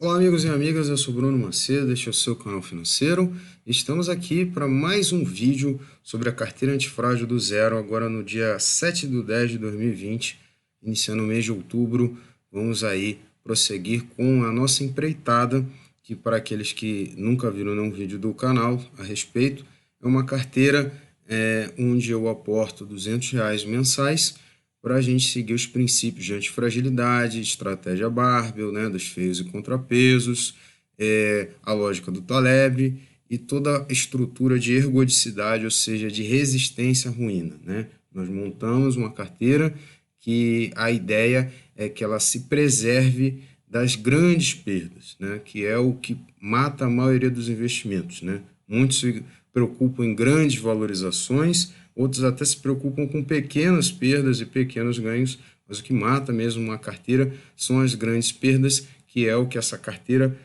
Olá, amigos e amigas, eu sou Bruno Macedo, este é o seu canal financeiro. Estamos aqui para mais um vídeo sobre a carteira antifrágil do zero, agora no dia 7/10/2020, iniciando o mês de outubro. Vamos aí prosseguir com a nossa empreitada, que para aqueles que nunca viram nenhum vídeo do canal a respeito, é uma carteira onde eu aporto R$ 200 mensais, para a gente seguir os princípios de antifragilidade, estratégia Barbell, né, dos feios e contrapesos, a lógica do Taleb e toda a estrutura de ergodicidade, ou seja, de resistência à ruína, né? Nós montamos uma carteira que a ideia é que ela se preserve das grandes perdas, né, que é o que mata a maioria dos investimentos, né? Muitos se preocupam em grandes valorizações, outros até se preocupam com pequenas perdas e pequenos ganhos, mas o que mata mesmo uma carteira são as grandes perdas, que é o que essa carteira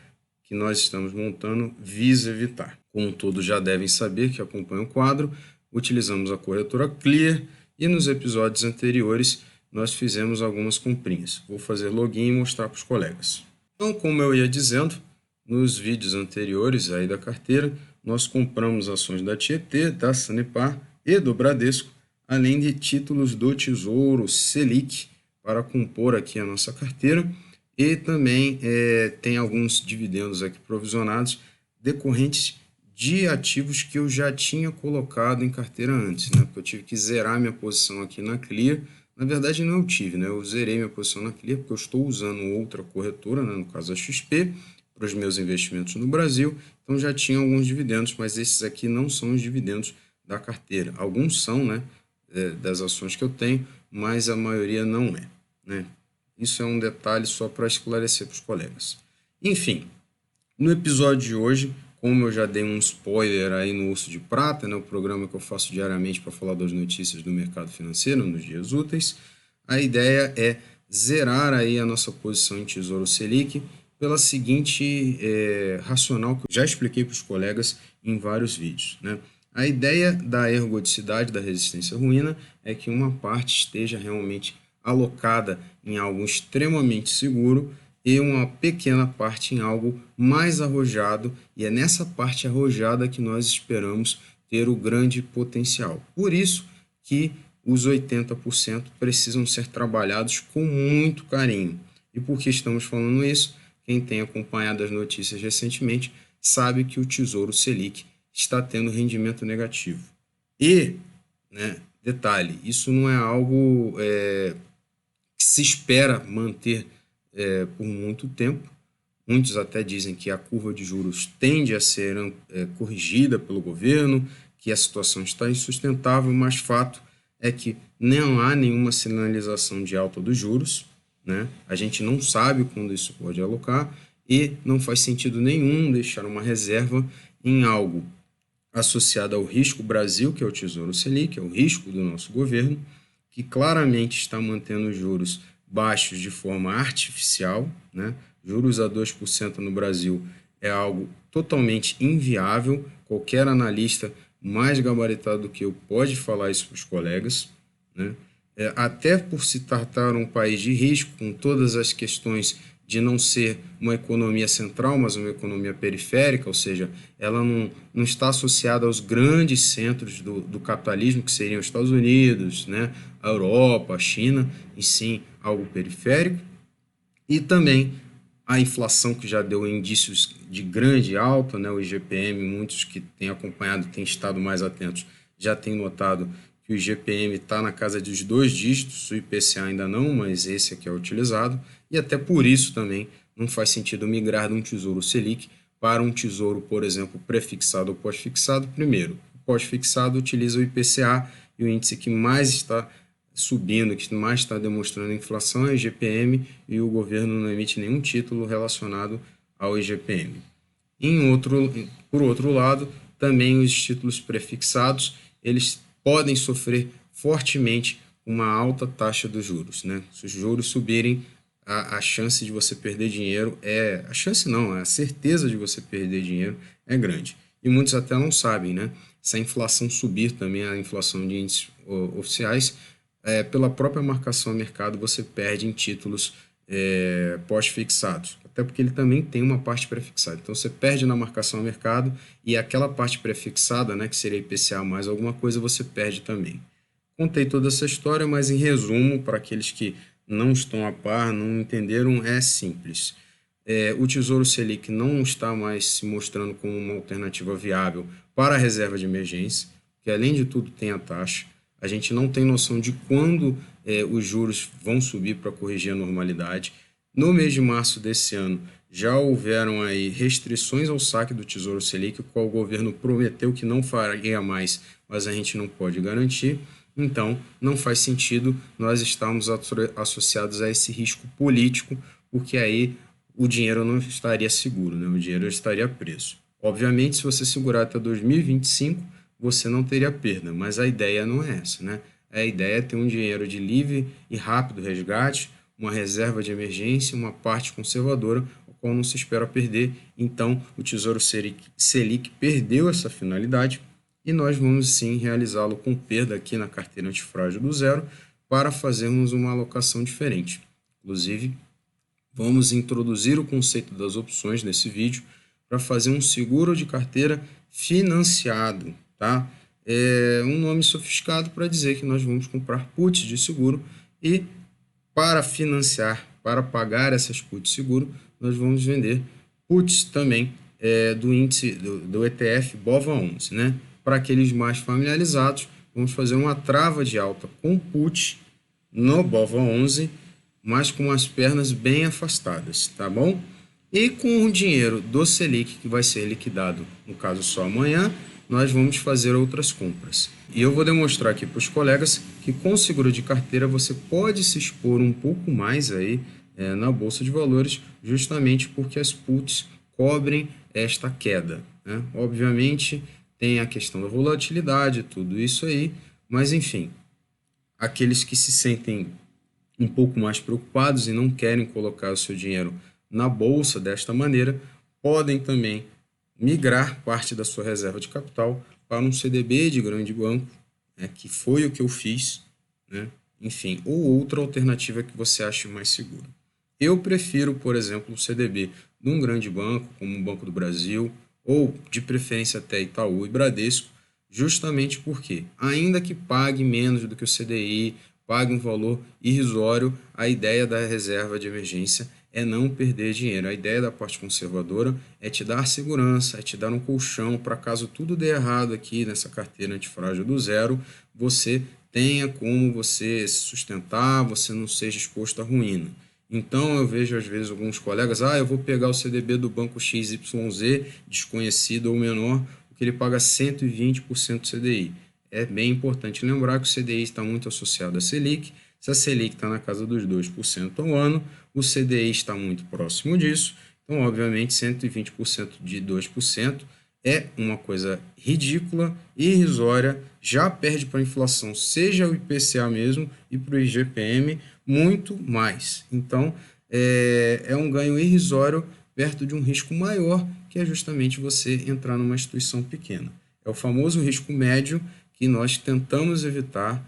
que nós estamos montando visa evitar. Como todos já devem saber que acompanham o quadro, utilizamos a corretora Clear e nos episódios anteriores nós fizemos algumas comprinhas. Vou fazer login e mostrar para os colegas. Então, como eu ia dizendo, nos vídeos anteriores aí da carteira, nós compramos ações da Tietê, da Sanepar e do Bradesco, além de títulos do Tesouro Selic para compor aqui a nossa carteira, e também tem alguns dividendos aqui provisionados decorrentes de ativos que eu já tinha colocado em carteira antes, né? Porque eu tive que zerar minha posição aqui na Clear. Na verdade não eu tive, né? Eu zerei minha posição na Clear porque eu estou usando outra corretora, né? No caso a XP, para os meus investimentos no Brasil, então já tinha alguns dividendos, mas esses aqui não são os dividendos da carteira. Alguns são, né, das ações que eu tenho, mas a maioria não é, né? Isso é um detalhe só para esclarecer para os colegas. Enfim, no episódio de hoje, como eu já dei um spoiler aí no Urso de Prata, né, o programa que eu faço diariamente para falar das notícias do mercado financeiro nos dias úteis, a ideia é zerar aí a nossa posição em Tesouro Selic pela seguinte racional que eu já expliquei para os colegas em vários vídeos, né? A ideia da ergodicidade, da resistência à ruína, é que uma parte esteja realmente alocada em algo extremamente seguro e uma pequena parte em algo mais arrojado, e é nessa parte arrojada que nós esperamos ter o grande potencial. Por isso que os 80% precisam ser trabalhados com muito carinho. E por que estamos falando isso? Quem tem acompanhado as notícias recentemente sabe que o Tesouro Selic está tendo rendimento negativo. E, né, detalhe, isso não é algo que se espera manter por muito tempo. Muitos até dizem que a curva de juros tende a ser corrigida pelo governo, que a situação está insustentável, mas fato é que não há nenhuma sinalização de alta dos juros, né? A gente não sabe quando isso pode alocar e não faz sentido nenhum deixar uma reserva em algo associado ao risco Brasil, que é o Tesouro Selic, é o risco do nosso governo, que claramente está mantendo os juros baixos de forma artificial, né? Juros a 2% no Brasil é algo totalmente inviável. Qualquer analista mais gabaritado do que eu pode falar isso para os colegas, né? Até por se tratar um país de risco, com todas as questões de não ser uma economia central, mas uma economia periférica, ou seja, ela não está associada aos grandes centros do capitalismo, que seriam os Estados Unidos, né, a Europa, a China, e sim algo periférico. E também a inflação, que já deu indícios de grande alta, né, o IGPM, muitos que têm acompanhado, têm estado mais atentos, já têm notado que o IGPM está na casa dos 2 dígitos, o IPCA ainda não, mas esse aqui é utilizado, e até por isso também não faz sentido migrar de um Tesouro Selic para um tesouro, por exemplo, prefixado ou pós-fixado. Primeiro, o pós-fixado utiliza o IPCA e o índice que mais está subindo, que mais está demonstrando inflação é o IGPM, e o governo não emite nenhum título relacionado ao IGPM. Por outro lado, também os títulos prefixados, eles podem sofrer fortemente uma alta taxa dos juros, né? Se os juros subirem, a chance de você perder dinheiro a chance não, a certeza de você perder dinheiro é grande. E muitos até não sabem, né? Se a inflação subir também, a inflação de índices oficiais, pela própria marcação a mercado, você perde em títulos pós-fixados. até porque ele também tem uma parte prefixada. Então, você perde na marcação a mercado e aquela parte prefixada, né, que seria IPCA mais alguma coisa, você perde também. Contei toda essa história, mas em resumo, para aqueles que não estão a par, não entenderam, é simples. O Tesouro Selic não está mais se mostrando como uma alternativa viável para a reserva de emergência, que além de tudo tem a taxa. A gente não tem noção de quando os juros vão subir para corrigir a normalidade. No mês de março desse ano, já houveram aí restrições ao saque do Tesouro Selic, o qual o governo prometeu que não faria mais, mas a gente não pode garantir. Então, não faz sentido nós estarmos associados a esse risco político, porque aí o dinheiro não estaria seguro, né? O dinheiro estaria preso. Obviamente, se você segurar até 2025, você não teria perda, mas a ideia não é essa, né? A ideia é ter um dinheiro de livre e rápido resgate, uma reserva de emergência, uma parte conservadora, o qual não se espera perder. Então, o Tesouro Selic perdeu essa finalidade e nós vamos sim realizá-lo com perda aqui na carteira antifrágil do zero para fazermos uma alocação diferente. Inclusive, vamos introduzir o conceito das opções nesse vídeo para fazer um seguro de carteira financiado, tá? É um nome sofisticado para dizer que nós vamos comprar puts de seguro e para financiar, para pagar essas puts de seguro, nós vamos vender puts também do índice do ETF BOVA11, né? Para aqueles mais familiarizados, vamos fazer uma trava de alta com put no BOVA11, mas com as pernas bem afastadas, tá bom? E com o dinheiro do Selic, que vai ser liquidado, no caso só amanhã, nós vamos fazer outras compras. E eu vou demonstrar aqui para os colegas que com seguro de carteira você pode se expor um pouco mais aí na Bolsa de Valores, justamente porque as puts cobrem esta queda, né? Obviamente tem a questão da volatilidade, tudo isso aí, mas enfim, aqueles que se sentem um pouco mais preocupados e não querem colocar o seu dinheiro na bolsa desta maneira, podem também migrar parte da sua reserva de capital para um CDB de grande banco, né, que foi o que eu fiz, né? Enfim, ou outra alternativa que você ache mais segura. Eu prefiro, por exemplo, o CDB de um grande banco, como o Banco do Brasil, ou de preferência até Itaú e Bradesco, justamente porque, ainda que pague menos do que o CDI, pague um valor irrisório, a ideia da reserva de emergência é não perder dinheiro. A ideia da parte conservadora é te dar segurança, é te dar um colchão para caso tudo dê errado aqui nessa carteira antifrágil do zero, você tenha como você se sustentar, você não seja exposto à ruína. Então eu vejo às vezes alguns colegas, eu vou pegar o CDB do banco XYZ, desconhecido ou menor, porque ele paga 120% do CDI. É bem importante lembrar que o CDI está muito associado à Selic. Se a Selic está na casa dos 2% ao ano, o CDI está muito próximo disso. Então, obviamente, 120% de 2% é uma coisa ridícula, irrisória, já perde para a inflação, seja o IPCA mesmo e para o IGPM, muito mais. Então, é um ganho irrisório perto de um risco maior, que é justamente você entrar numa instituição pequena. É o famoso risco médio que nós tentamos evitar,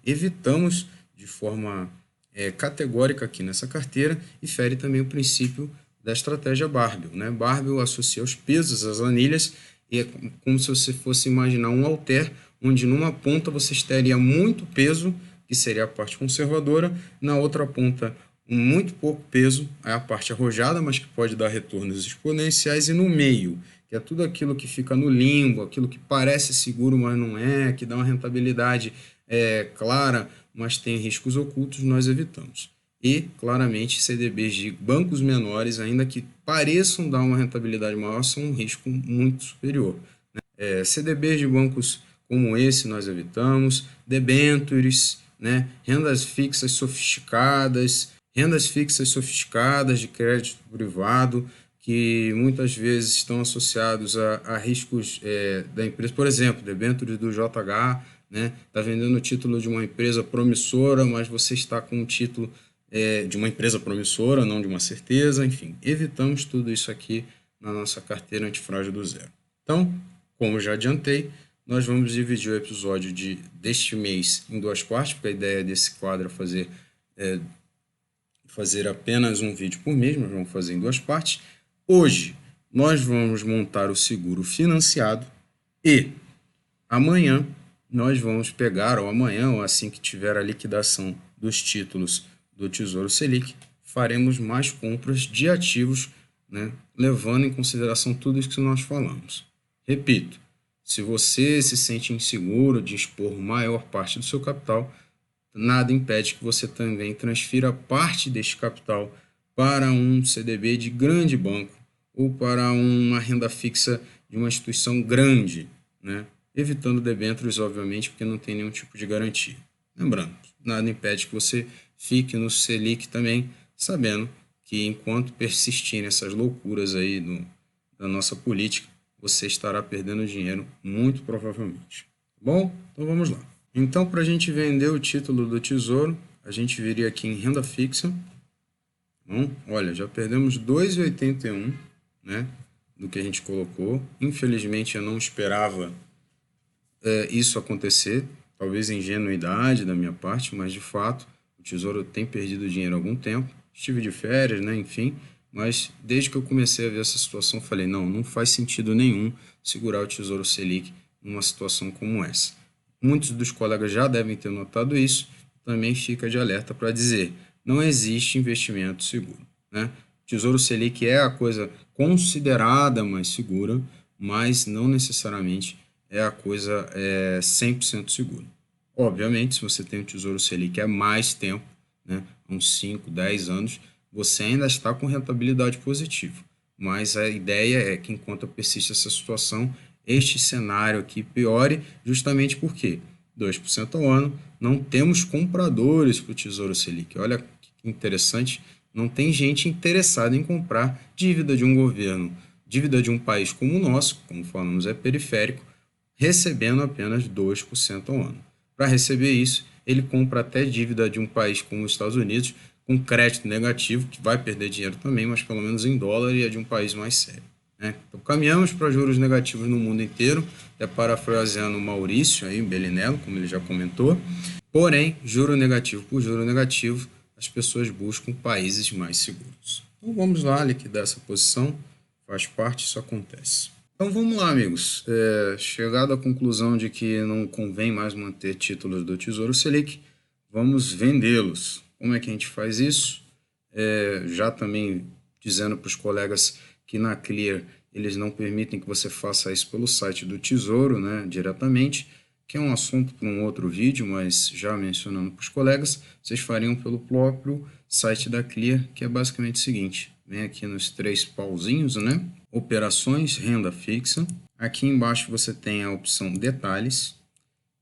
evitamos de forma categórica aqui nessa carteira e fere também o princípio da estratégia Barbell, né? Barbell associa os pesos às anilhas e é como se você fosse imaginar um halter, onde numa ponta você teria muito peso, que seria a parte conservadora, na outra ponta muito pouco peso, é a parte arrojada, mas que pode dar retornos exponenciais, e no meio, que é tudo aquilo que fica no limbo, aquilo que parece seguro, mas não é, que dá uma rentabilidade clara, mas tem riscos ocultos, nós evitamos. E, claramente, CDBs de bancos menores, ainda que pareçam dar uma rentabilidade maior, são um risco muito superior. CDBs de bancos como esse nós evitamos, debentures, né, rendas fixas sofisticadas de crédito privado, que muitas vezes estão associados a riscos da empresa. Por exemplo, debêntures do JH, né, está vendendo o título de uma empresa promissora, mas você está com o título de uma empresa promissora, não de uma certeza. Enfim, evitamos tudo isso aqui na nossa carteira antifrágil do zero. Então, como já adiantei, nós vamos dividir o episódio deste mês em duas partes, porque a ideia desse quadro é fazer fazer apenas um vídeo por mês, mas vamos fazer em duas partes. Hoje nós vamos montar o seguro financiado e amanhã nós vamos pegar, ou amanhã, ou assim que tiver a liquidação dos títulos do Tesouro Selic, faremos mais compras de ativos, né, levando em consideração tudo isso que nós falamos. Repito, se você se sente inseguro de expor maior parte do seu capital, nada impede que você também transfira parte deste capital para um CDB de grande banco ou para uma renda fixa de uma instituição grande, né? Evitando debêntures, obviamente, porque não tem nenhum tipo de garantia. Lembrando, nada impede que você fique no Selic também, sabendo que enquanto persistirem essas loucuras aí da nossa política, você estará perdendo dinheiro, muito provavelmente. Bom, então vamos lá. Então, para a gente vender o título do Tesouro, a gente viria aqui em renda fixa. Bom, olha, já perdemos 2,81, né, do que a gente colocou. Infelizmente, eu não esperava isso acontecer. Talvez ingenuidade da minha parte, mas de fato, o Tesouro tem perdido dinheiro há algum tempo. Estive de férias, né, enfim, mas desde que eu comecei a ver essa situação, falei, não faz sentido nenhum segurar o Tesouro Selic numa situação como essa. Muitos dos colegas já devem ter notado isso, também fica de alerta para dizer, não existe investimento seguro, né? Tesouro Selic é a coisa considerada mais segura, mas não necessariamente é a coisa 100% segura. Obviamente, se você tem um Tesouro Selic há mais tempo, né, uns 5, 10 anos, você ainda está com rentabilidade positiva. Mas a ideia é que enquanto persiste essa situação, este cenário aqui piore, justamente porque 2% ao ano, não temos compradores para o Tesouro Selic. Olha que interessante, não tem gente interessada em comprar dívida de um governo, dívida de um país como o nosso, como falamos, é periférico, recebendo apenas 2% ao ano. Para receber isso, ele compra até dívida de um país como os Estados Unidos, com crédito negativo, que vai perder dinheiro também, mas pelo menos em dólar, e é de um país mais sério, né? Então, caminhamos para juros negativos no mundo inteiro, até parafraseando o Maurício, aí, Belinello, como ele já comentou. Porém, juro negativo por juro negativo, as pessoas buscam países mais seguros. Então vamos lá, liquidar essa posição, faz parte, isso acontece. Então vamos lá, amigos. Chegado à conclusão de que não convém mais manter títulos do Tesouro Selic, vamos vendê-los. Como é que a gente faz isso? Já também dizendo para os colegas que na Clear eles não permitem que você faça isso pelo site do Tesouro, né, diretamente, que é um assunto para um outro vídeo, mas já mencionando para os colegas, vocês fariam pelo próprio site da Clear, que é basicamente o seguinte, vem aqui nos 3 pauzinhos, né, operações, renda fixa, aqui embaixo você tem a opção detalhes,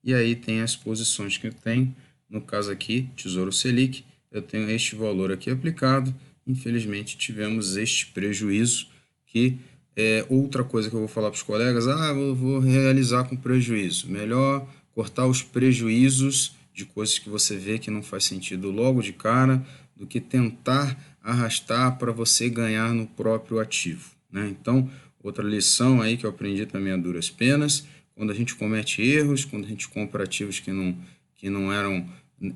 e aí tem as posições que eu tenho, no caso aqui, Tesouro Selic, eu tenho este valor aqui aplicado, infelizmente tivemos este prejuízo, que é outra coisa que eu vou falar para os colegas, eu vou realizar com prejuízo, melhor cortar os prejuízos de coisas que você vê que não faz sentido logo de cara, do que tentar arrastar para você ganhar no próprio ativo, né? Então, outra lição aí que eu aprendi também a duras penas, quando a gente comete erros, quando a gente compra ativos que não eram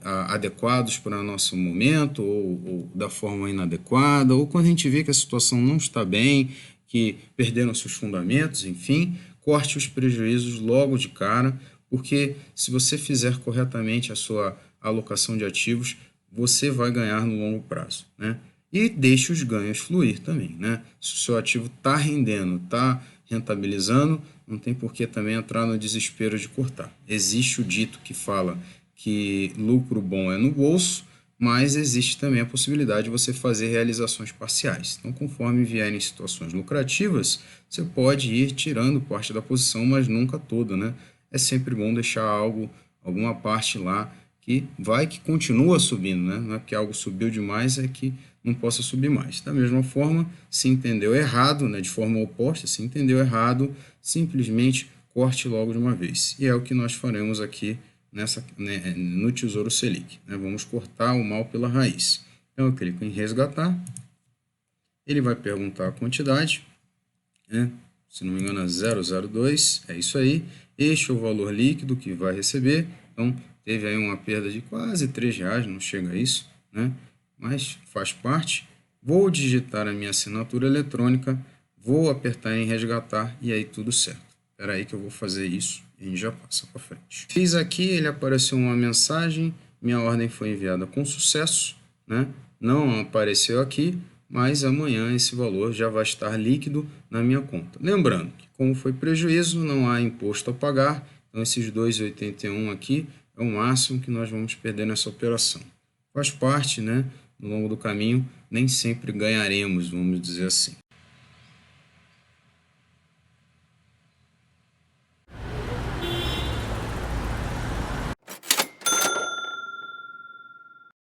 adequados para o nosso momento ou da forma inadequada, ou quando a gente vê que a situação não está bem, que perderam seus fundamentos, enfim, corte os prejuízos logo de cara, porque se você fizer corretamente a sua alocação de ativos, você vai ganhar no longo prazo, né? E deixe os ganhos fluir também, né? Se o seu ativo está rendendo, está rentabilizando, não tem por que também entrar no desespero de cortar. Existe o dito que fala que lucro bom é no bolso, mas existe também a possibilidade de você fazer realizações parciais. Então, conforme vierem situações lucrativas, você pode ir tirando parte da posição, mas nunca toda, né? É sempre bom deixar alguma parte lá que continua subindo, né? Não é porque algo subiu demais, é que não possa subir mais. Da mesma forma, se entendeu errado, né? De forma oposta, se entendeu errado, simplesmente corte logo de uma vez. E é o que nós faremos aqui no Tesouro Selic, né? Vamos cortar o mal pela raiz. Então eu clico em resgatar, ele vai perguntar a quantidade, né? Se não me engano é 002, é isso aí, este é o valor líquido que vai receber, então teve aí uma perda de quase R$3, não chega a isso, né? mas faz parte. Vou digitar a minha assinatura eletrônica, vou apertar em resgatar e aí tudo certo. Espera aí que eu vou fazer isso e a gente já passa para frente. Fiz aqui, ele apareceu uma mensagem, minha ordem foi enviada com sucesso, né? Não apareceu aqui, mas amanhã esse valor já vai estar líquido na minha conta. Lembrando que como foi prejuízo, não há imposto a pagar, então esses 2,81 aqui é o máximo que nós vamos perder nessa operação. Faz parte, né? No longo do caminho, nem sempre ganharemos, vamos dizer assim.